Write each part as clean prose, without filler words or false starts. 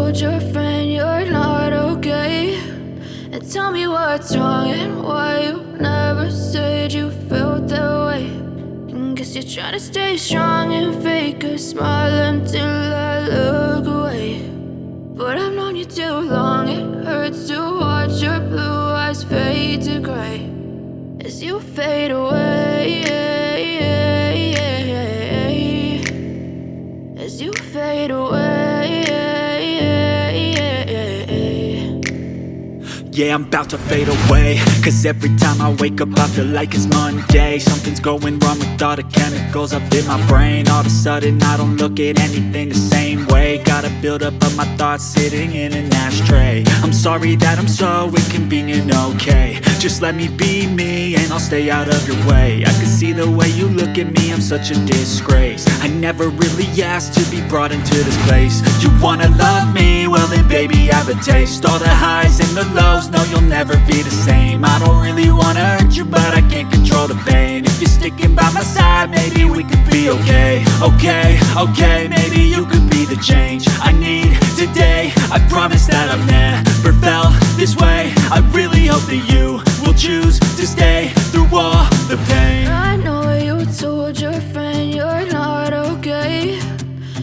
told your friend you're not okay? And tell me what's wrong and why you never said you felt that way. And guess you're trying to stay strong and fake a smile until I look away. But I've known you too long, it hurts to watch your blue eyes fade to gray as you fade away, as you fade away. Yeah, I'm about to fade away, cause every time I wake up I feel like it's Monday. Something's going wrong with all the chemicals up in my brain. All of a sudden I don't look at anything the same way. Got a build up of my thoughts sitting in an ashtray. I'm sorry that I'm so inconvenient, okay? Just let me be me and I'll stay out of your way. I can see the way you look at me, I'm such a disgrace. I never really asked to be brought into this place. You wanna love me? Well then baby, have a taste. All the highs and the lows, no, you'll never be the same. I don't really wanna hurt you, but I can't control the pain. If you're sticking by my side, maybe we could be okay. Okay, maybe you could be the change I need today. I promise that I've never felt this way. I really hope that you will choose to stay through all the pain. I know you told your friend you're not okay.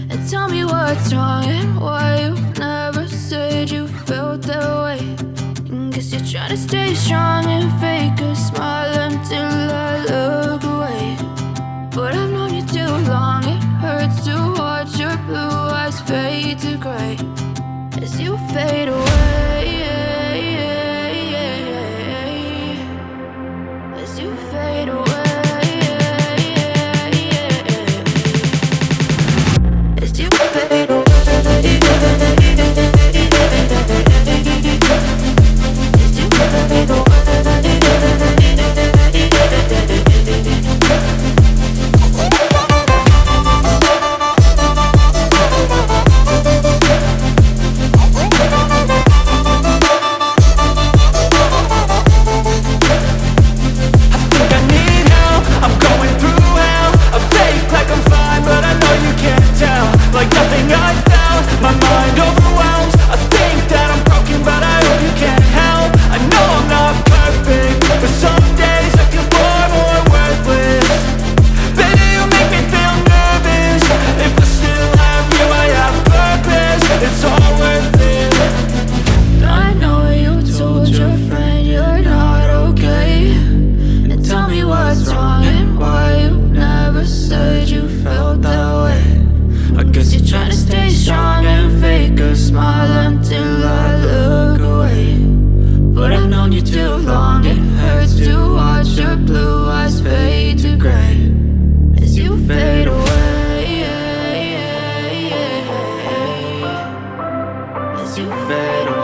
And tell me what's wrong and why you never said you felt that way. And guess you're trying to stay strong and fake a smile until I look away. But I've known you too long, it hurts to watch your blue eyes fade to gray as you fade away, as you fade away. As you fade away, as you fade away. Like nothing I found, my mind overwhelms. I think that I'm broken, but I hope you can't help. I know I'm not perfect, but some days I feel far more worthless. Baby, you make me feel nervous. If I still have you, I have purpose. It's all worth it. I know you told your friend you're not okay. And tell me what's wrong and why you never said you felt that way. I guess you're trying to stay strong and fake a smile until I look away. But I've known you too long, it hurts to watch your blue eyes fade to gray as you fade away, as you fade away.